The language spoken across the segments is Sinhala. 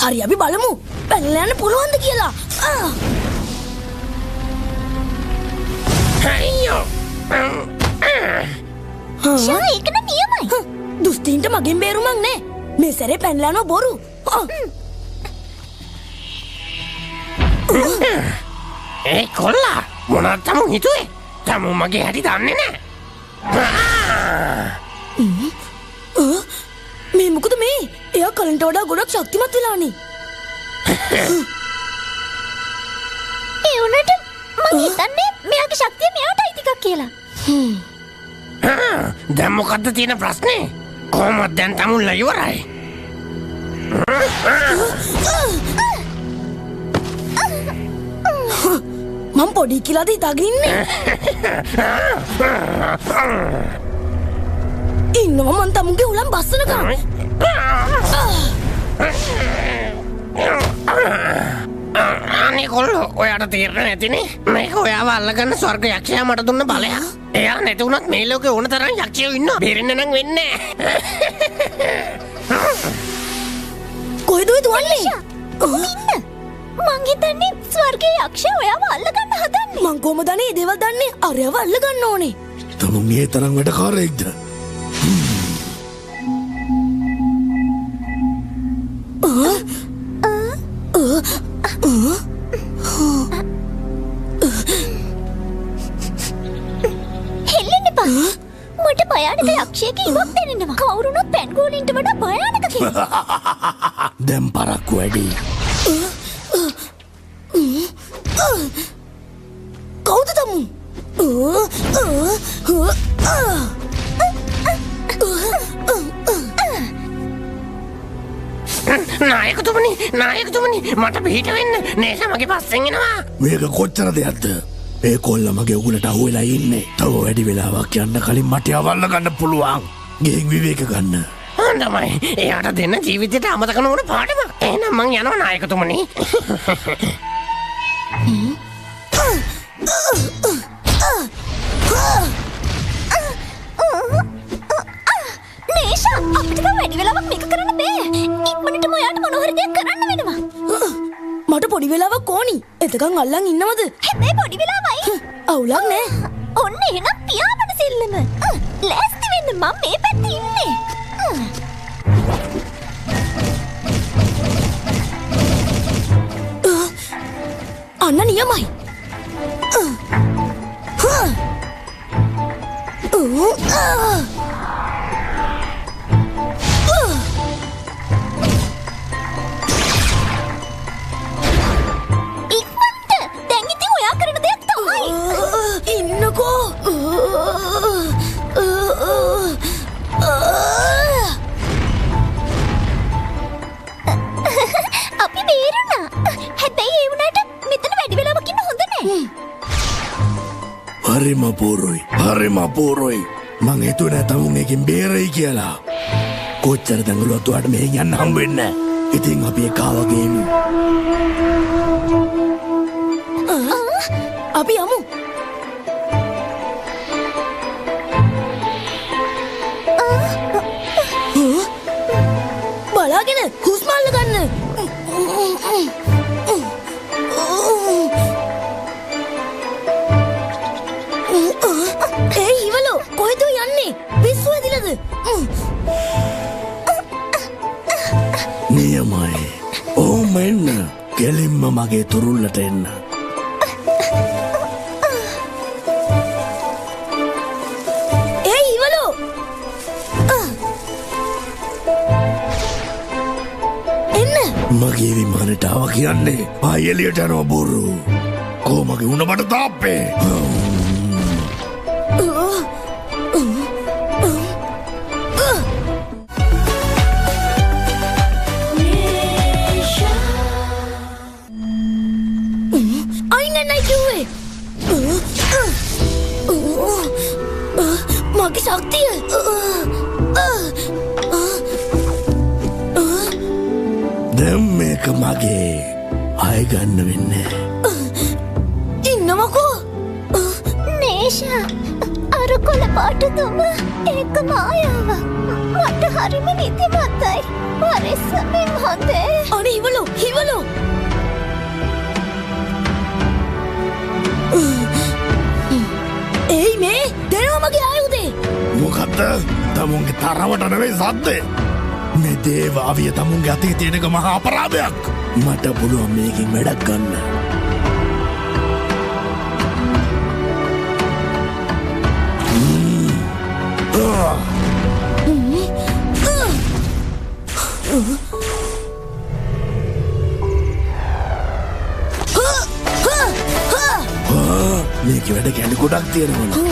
හරි අපි බලමු පැනලා යන්න පුළුවන්ද කියලා. අයියෝ. ෂා ඒක නම් නියමයි. දුස්තින්ට මගෙන් බේරුමක් නෑ. මේ සැරේ පැනලා යනවා බොරු. ඒ කොල්ලා මොනවද තමුන් හිතුවේ? තමුන් මගේ හැටි දන්නේ නැහැ. මේ මොකද මේ? එයා කලින්ට වඩා ගොඩක් ශක්තිමත් වෙලානේ. ඒ උනට මං හිතන්නේ මෙයාගේ ශක්තිය මෙයාටයි ටිකක් කියලා. දැන් මොකද්ද තියෙන ප්‍රශ්නේ? කොහොමද දැන් තමුන්ලා ඉවරයි? මම පොඩි කියලාද හිතාගෙන ඉන්නේ. ඉන්නවා මං තමුන්ගේ උලන් බස්සනකම්. අනේ කොල්ලෝ ඔයාට තේරෙන්නේ නැතිනේ. මේක ඔයාව අල්ලගන්න ස්වර්ග යක්ෂයා මට දුන්න බලයක්. එයා නැති වුණත් මේ ලෝකේ ඕන තරම් යක්ෂයෝ ඉන්නවා. බේරෙන්න නම් වෙන්නේ නැහැ. කොහෙද ඔය දුවන්නේ? කොහොම ඉන්න? මං හිතන්නේ ස්වර්ගයේ යක්ෂයා ඔයාව අල්ලගන්න හදන්නේ. මං කොහමද අනේ දේවල් දන්නේ? අරයව අල්ලගන්න ඕනේ. තමුන් මේ තරම් වැඩකාරයෙක්ද? හෙල්ලෙන්න එපා. මට භයානක යක්ෂයෙක් ඉවක් දැනෙනවා. කවුරුනොත් පැන්ගෝලින්ට වඩා භයානක කෙනෙක්. දැන් පරක්කු වැඩි. කවුද තමුන්? නායකතුමනි මට පිහිට වෙන්න. නේස මගේ පස්සෙන් එනවා. මේක කොච්චර දෙයක්ද? ඒ කොල්ල මගේ උගලට අහුවෙලා ඉන්නේ. තව වැඩි වෙලාවක් යන්න කලින් මට අවල්ල ගන්න පුළුවන්. ගෙන් විවේක ගන්න. හොඳමයි. එයාට දෙන්න ජීවිතේට අමතක නොවන පාඩම. එහෙනම් මං යනවා නායකතුමනි. නේෂා අපිට වැඩි වෙලාවක් මේක කරන්න බෑ. ඉක්මනටම ඔයාට මොන හරි දෙයක් කරන්න වෙනවා. මට පොඩි වෙලාවක් ඕනි. එතකන් අල්ලන් ඉන්නවද? හැබැයි පොඩි වෙලාවයි. අවුලක් නෑ. ඔන්න එහෙනම් පියාඹන සෙල්ලම. ලෑස්ති වෙන්න මම මේ පැත්තේ ඉන්නේ. අන්න නියමයි. ඉක්මනට දැන් ඉතින් ඔයා කරන දෙයක් තමයි. ඉන්නකෝ. අපි බේරුණා. හැබැයි ඒ වුණාට මෙතන වැඩි වෙලාවක් ඉන්න හොඳ නෑ. හරිම පෝරොයි. මං හිතුවේ නෑ තමුන් එකෙන් බේරෙයි කියලා. කොච්චර දඟලුවත් ඔයාට මෙහෙන් යන්න හම්බ වෙන්නේ නෑ. ඉතින් අපි එකාව ගේමු. අපි යමු. බලාගෙන හුස්ම අල්ල ගන්න. ඒ ඉවලෝ කොහෙද යන්නේ? පිස්සු ඇදිලාද? නියමයි. ඕම එන්න. කෙලින්ම මගේ තුරුල්ලට එන්න. ඒ ඉවලෝ. එන්න. මගේ විමානට ආව කියන්නේ ආයෙ එළියට යනවා බොරු. කොහොමගේ උණ මට තාප්පේ. මගේ ශක්තිය. දැන් මේක මගේ. ආයෙ ගන්න වෙන්නේ. ඉන්නවකෝ. නේෂා අර කොළ පාට තුම ඒක මායාව. මට හරිම නිදිමතයි. පරිස්සමෙන් හොඳේ. අනේ හිවලෝ එයි මේ දෙනවා මගේ ආයුධේ. මොකක්ද තමුන්ගේ තරවට නෙවෙයි සද්දේ මේ දේවාවිය තමුන්ගේ අතේ තියෙනක මහා අපරාධයක් මට පුළුවන් මේකින් වැඩක් ගන්න මේක වැඩ කැලි ගොඩක් තියෙනවා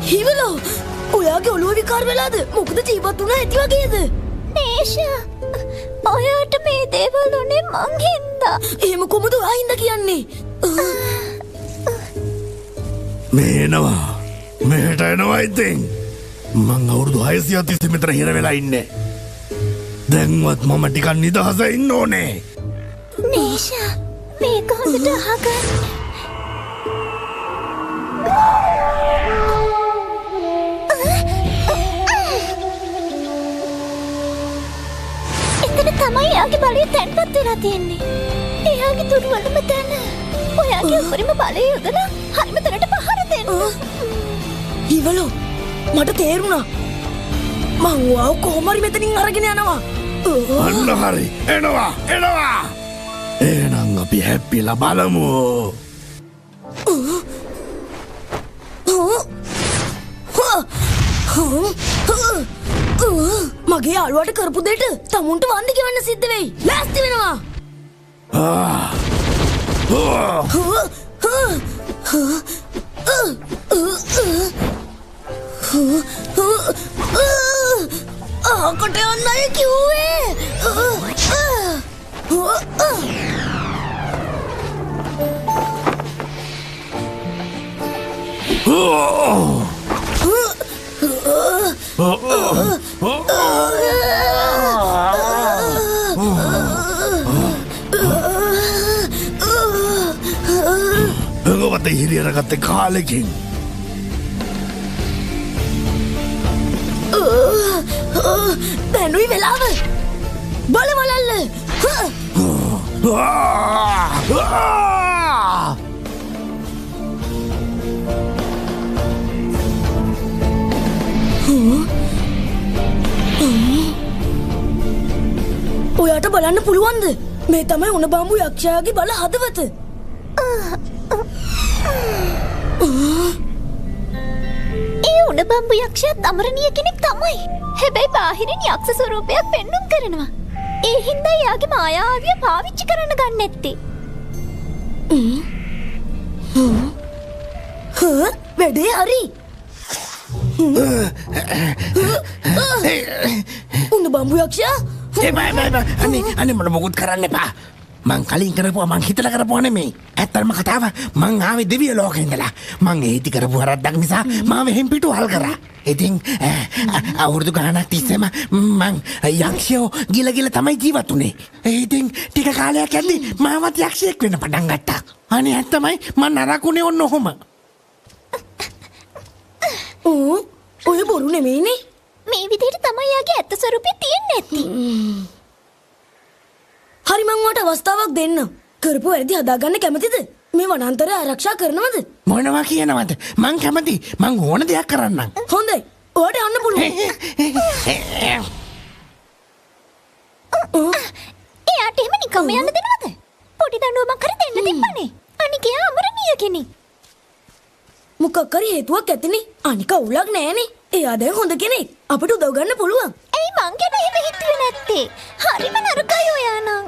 හිවලෝ ඔයාගේ ඔළුව විකාර වෙලාද මොකද ජීවත් වුණා ඇති වගේද? නේෂා ඔයාට මේ දේවල් උනේ මං හින්දා. එහෙම කොහොමද ඔයා හින්දා කියන්නේ? මේ එනවා මෙහෙට එනවා ඉතින් මං අවුරුදු 630 මෙතන හිර වෙලා ඉන්නේ දැන්වත් මම ටිකක් නිදහස ඉන්න ඕනේ නේෂා මේක හොඳට අහගන්න. එතන තමයි එයාගේ බලය තැන්පත් වෙලා තියෙන්නේ. එයාගේ දුර්වලම තැන. ඔයාගේ උපරිම බලය යොදලා හරිම තැනට පහර දෙන්න. හිවලෝ මට තේරුණා. මං ඔයාව කොහොම හරි මෙතනින් අරගෙන යනවා. අන්න හරි එනවා එහෙනම් අපි හැප්පිලා බලමු මගේ යාළුවාට කරපු දෙයට තමුන්ට වන්දි කියවන්න සිද්ධ වෙයි. ලෑස්ති වෙනවා. ආකට යන්නයි කිව්වේ. ඔබට හිරියරගත්තේ කාලෙකින් දැනුයි වෙලාව බලවලල්ල ඔයාට බලන්න පුළුවන්ද මේ තමයි උණ බම්බු යක්ෂයාගේ බල හදවත. ඒ උණ බම්බු යක්ෂයා අමරණීය කෙනෙක් තමයි. හැබැයි බාහිරින් යක්ෂ ස්වරූපයක් පෙන්නුම් කරනවා. ඒ හින්දා එයාගේ මායාවිය පාවිච්චි කරන්න ගන්න නැත්තේ. වැඩේ හරි. උණ බම්බු යක්ෂයා අනේ මට මොකුත් කරන්න එපා. මං කලින් කරපුවා මං හිතලා කරපුවා නෙමෙයි. ඇත්තටම කතාව මං ආවේ දිව්‍ය ලෝකෙ ඉඳලා. මං ඒටි කරපු වරද්දක් නිසා මාව එහෙම් පිටුවල් කරා. ඉතින් අවුරුදු ගාණක් තිස්සේම මං යක්ෂයෝ ගිල තමයි ජීවත් උනේ. ඉතින් ටික කාලයක් යද්දි මාවත් යක්ෂයෙක් වෙන්න පටන් ගත්තා. අනේ ඇත්තමයි මං නරකුනේ ඔන්න ඔහොම. ඔය බොරු නෙමෙයිනේ. මේ විදිහට තමයි යාගේ ඇත්ත ස්වරූපය තියෙන්නේ නැති. හරි මං ඔයාට අවස්ථාවක් දෙන්න. කරපු වැඩි හදාගන්න කැමතිද? මේ වනාන්තරය ආරක්ෂා කරනවද? මොනවා කියනවද? මං කැමති. මං ඕන දෙයක් කරන්නම්. හොඳයි. ඔයාට යන්න පුළුවන්. එයාට එහෙම නිකම්ම යන්න දෙනවද? පොඩි දඬුවමක් හරි දෙන්න තිබ්බනේ. අනික එයා අමරණීය කෙනෙක්. මොකක් හරි හේතුවක් ඇතිනේ. අනික අවුලක් නෑනේ. එයා දැන් හොඳ කෙනෙක්. අපිට උදව් ගන්න පුළුවන්. ඇයි මං ගැන එහෙම හිතුවේ නැත්තේ? හරිම නරකයි ඔයා නම්.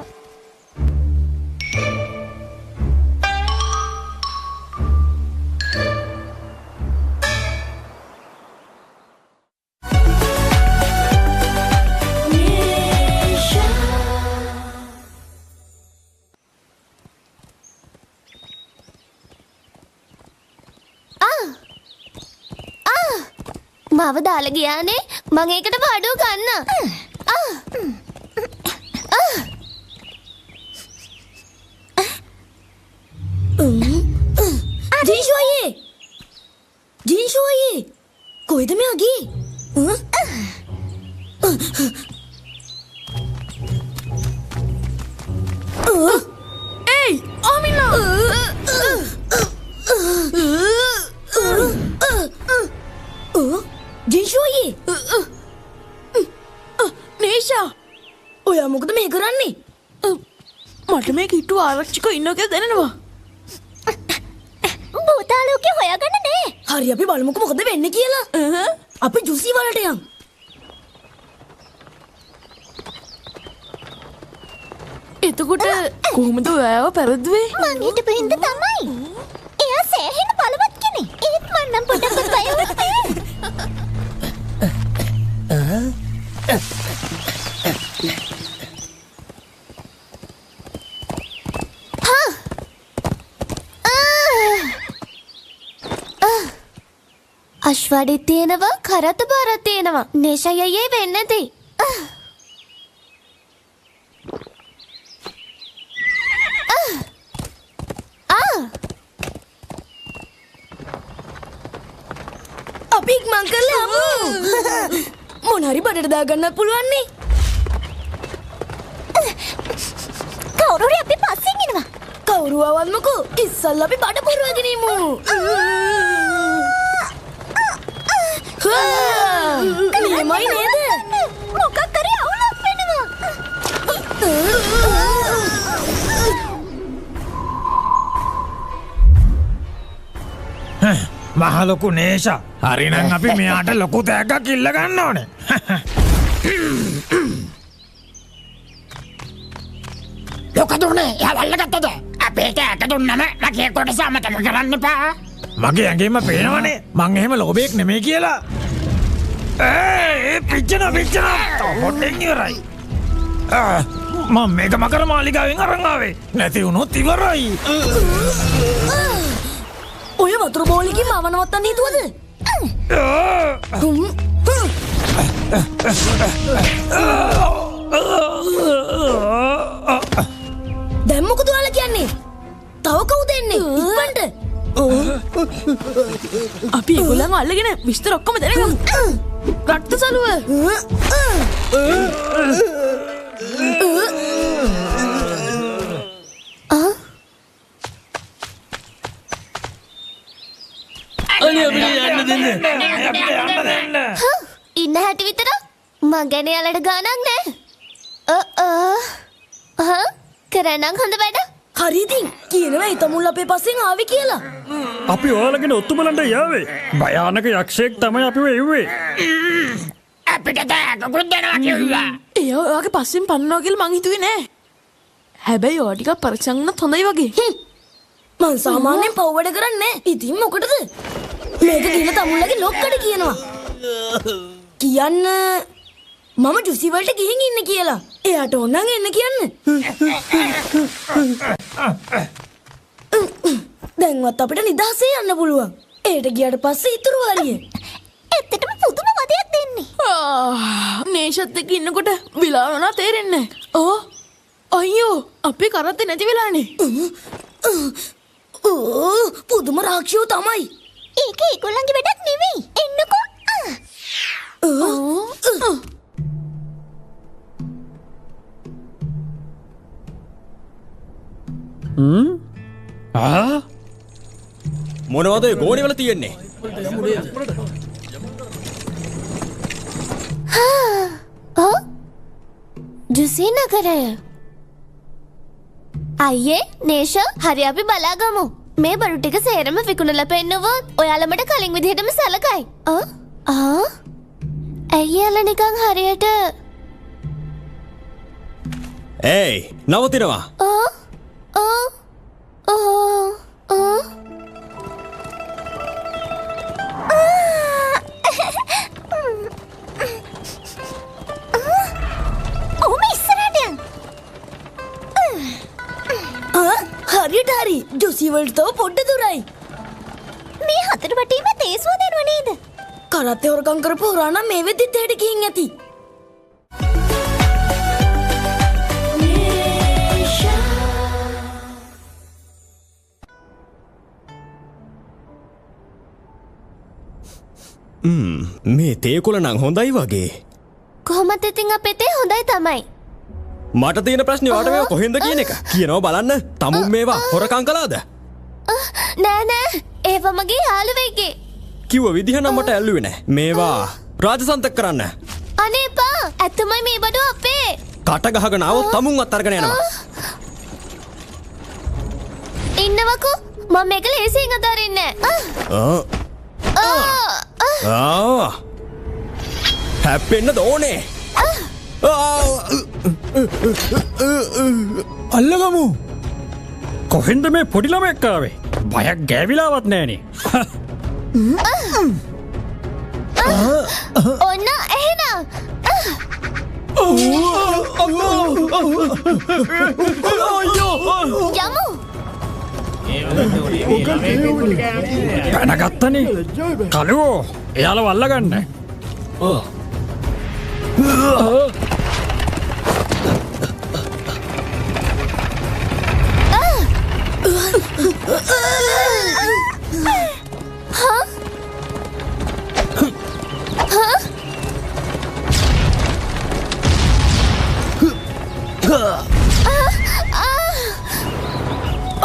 මාව දාලා ගියානේ. මං ඒකට පාඩුව ගන්න. ජීෂු අයියේ කොහෙද මෙයා ගියේ? ඒයි ආමිනා! ජීෂු අයියේ! නේෂා! ඔයා මොකද මේ කරන්නේ? මට මේ කිට්ටු ආරක්ෂක ඉන්නවා කියලා දැනෙනවා. භූතාලෝකේ හොයාගන්න නෑ. හරි අපි බලමුකෝ මොකද වෙන්නේ කියලා. අපි ජුසි වලට යමු. එතකොට කොහොමද ඔයාව පෙරදුවේ? මං හිටපු හින්දා තමයි. එයා සෑහෙන බලවත් කෙනෙක්. ඒත් මං නම් පොඩ්ඩක්වත් බය වුණේ අශ්වඩි තියෙනවා කරත බර තියෙනවා නේෂා අයියේ වෙන්නේ නැති අපි ඉක්මන් කරලා යමු මොන හරි බඩට දාගන්නත් පුළුවන් නේ කවුරු හරි අපි පස්සෙන් එනවා කවුරු ආවල්මකෝ ඉස්සල්ලා අපි බඩ පුරවගෙන ඉමු මෙහෙමයි නේද? මොකක් කරේ අවුලක් වෙනවා. මහ ලොකු නේෂා. හරිනම් අපි මෙයාට ලොකු තෑග්ගක් ඉල්ල ගන්න ඕනේ. ලොකදුනේ එයා වල්ලගත්තද? අපේ තෑග්ග දුන්නම මගේ කොටස අමතක කරන්න එපා. මගේ ඇඟේම පේනවනේ මං එහෙම ලෝබෙක් නෙමෙයි කියලා. පිච්චෙන හොටෙන් ඉවරයි. මම මේක මකර මාලිගාවෙන් අරන් ආවේ. නැති වුණොත් ඉවරයි. ඔය වතුර බෝලකින් මාව නවත්තන්න හිතුවද? දැන් මොකද ඔයාලා කියන්නේ? තව කවුද එන්නේ? ඉක්මනට. අපි ඒගොල්ලන්ව අල්ලගෙන විස්තර ඔක්කොම දැනගමු. රක්ත සලුව. ඉන්න හැටි විතර මං ගැන යාලට ගානක් නෑ. කරන්නම් හොඳ වැඩ. හරි ඉතින් කියනවා ඊතමුල් අපේ පස්සෙන් ආවේ කියලා. අපි ඔයාලගෙන ඔත්තුමලන්ට යාවේ. භයානක යක්ෂයෙක් තමයි අපිව එව්වේ. අපිට තෑග්ගකුත් දෙනවා කිව්වා. එයා ඔයාගේ පස්සෙන් පන්නනවා කියලා මං හිතුවේ නෑ. හැබැයි ඔයා ටිකක් පරීක්ෂා කරනත් හොඳයි වගේ. මං සාමාන්‍යයෙන් පව් වැඩ කරන්නේ. ඉතින් මොකටද? මේක කියන තමුල්ලගේ ලොක්කට කියනවා. කියන්න මම ජුසි වලට ගිහින් ඉන්න කියලා. එයාට ඕන නම් එන්න කියන්න. දැන්වත් අපිට නිදහසේ යන්න පුළුවන්. ඒට ගියාට පස්සේ ඉතුරු හරිය. ඇත්තටම පුදුම වදයක් දෙන්නේ. නේෂත් එක්ක ඉන්නකොට විලාවනා තේරෙන්නේ නැහැ. අයියෝ අපි කරත්තේ නැති වෙලානේ. පුදුම රාක්ෂයෝ තමයි. ඒක ඒගොල්ලන්ගේ වැඩක් නෙවෙයි. එන්නකෝ. මොනවද ඒ ගෝණි වල තියෙන්නේ? ජුසි නගරය. අයියේ නේෂා හරි අපි බලාගමු. මේ බඩු ටික සේරම විකුණලා පෙන්නවොත් ඔයාලා මට කලින් විදිහටම සලකයි. ඇයි යාලා නිකන් හරියට ඒයි නවතිනවා. හරියට හරි ජුසි වලට තව පොඩ්ඩ දුරයි. මේ හතර වටේම තේස්වා දෙනව නේද? කරත්තේ හොරකම් කරපු හොරා නම් මේ වෙද්දිත් එහෙට ගිහින් ඇති. මේ තේකොළ නම් හොඳයි වගේ. කොහොමත් ඉතින් අපේ තේ හොඳයි තමයි. මට තියෙන ප්‍රශ්නේ වාට මේවා කොහෙන්ද කියන එක. කියනවා බලන්න. තමුන් මේවා හොරකම් කළාද? නෑ නෑ ඒව මගේ යාළුවෙක්ගේ. කිව්ව විදිහ නම් මට ඇල්ලුවේ නෑ. මේවා රාජසන්තක කරන්න. අනේ පා ඇත්තමයි මේ බඩුව අපේ. කට ගහගෙන આવොත් තමුන්වත් අරගෙන යනවා. ඉන්නවකෝ මම මේක ලේසියෙන් අතාරින්නේ නෑ. හැප්පෙන්න දෝනේ. අල්ලගමු කොහෙන්ද මේ පොඩි ළමෙක් ආවේ? බයක් ගෑවිලාවත් නෑනේ. ඔන්න එහෙනම් යමු. පැනගත්තනේ. කලුවෝ එයාලව අල්ලගන්න.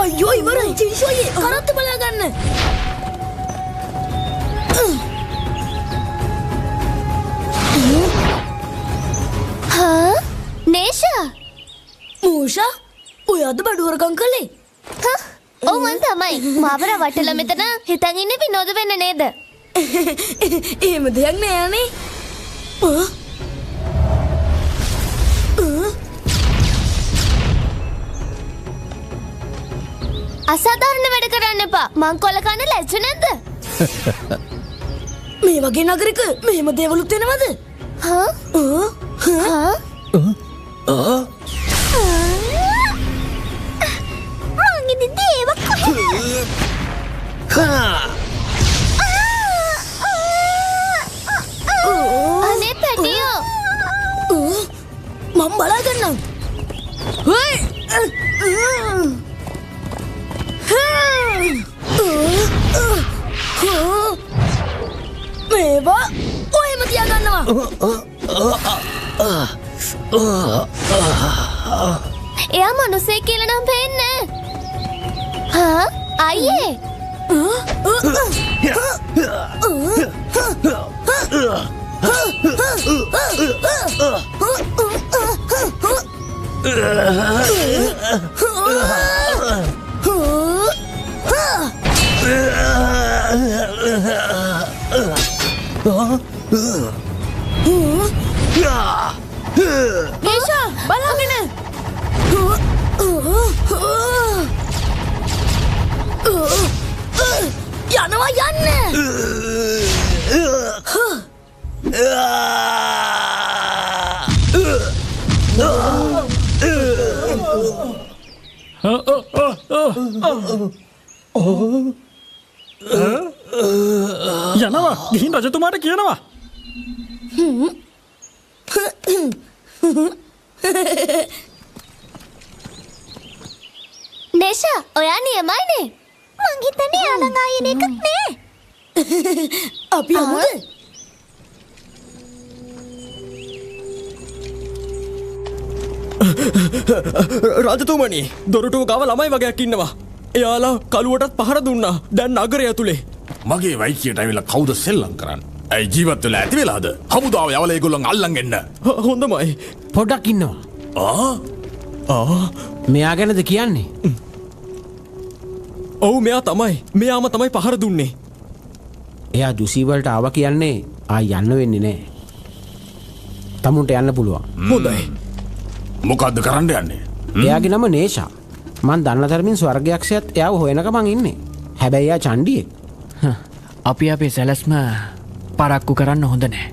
අයියෝ ඉවරයි චිවිෂෝයේ කරත්ත බලාගන්න. නේෂා මූෂා ඔයාද බඩු හොරකම් කළේ? ඔව් මං තමයි. මාවර වටල මෙතන හිතන් ඉන්නේ විනෝද වෙන්න නේද? එහෙම දෙයක් නෑනේ. අසාධාරණ වැඩ කරන්න එපා. මං කොල කන්න ලැජ්ජ නැද්ද? මේ වගේ නගරක මෙහෙම දේවලුත් වෙනවද? මං ඉතින් දේව අනේ පැටියෝ මම බලාගන්නම්. මේවා ඔයම තියාගන්නවා. එයා මනුස්සයෙක් කියලා නම් පේන්නේ. අයියේ නේෂා බලාගෙන. යනවා යන්න. යනවා ගිහින් රජතුමාට කියනවා. නේෂා ඔයා නියමයිනේ. මං හිතන්නේ යාළඟ ආයෙන එකක් නෑ. අපි යමුද? රජතුමනි දොරටුව ගාව ළමයි වගේක් ඉන්නවා. එයාලා කළුවටත් පහර දුන්නා. දැන් නගරය ඇතුලේ. මගේ වයිකියට ඇවිල්ලා කවුද සෙල්ලම් කරන්න? ඇයි ජීවත් වෙලා ඇති වෙලාද? හමුදාව යවලා ඒගොල්ලන් අල්ලන් එන්න. හොඳමයි. පොඩ්ඩක් ඉන්නවා. මෙයා ගැනද කියන්නේ? ඔව් මෙයා තමයි. මෙයාම තමයි පහර දුන්නේ. එයා ජුසීවලට ආව කියන්නේ ආ යන්න වෙන්නේ නෑ. තමුන්ට යන්න පුළුවන්. හොඳයි. මොකද්ද කරන්න යන්නේ? එයාගේ නම නේෂා. මං දන්න තරමින් ස්වර්ගයක්ෂයත් එයාව හොයනක මං ඉන්නේ. හැබැයි එයා චණ්ඩියෙක්. අපි අපේ සැලැස්ම පරක්කු කරන්න හොඳ නෑ.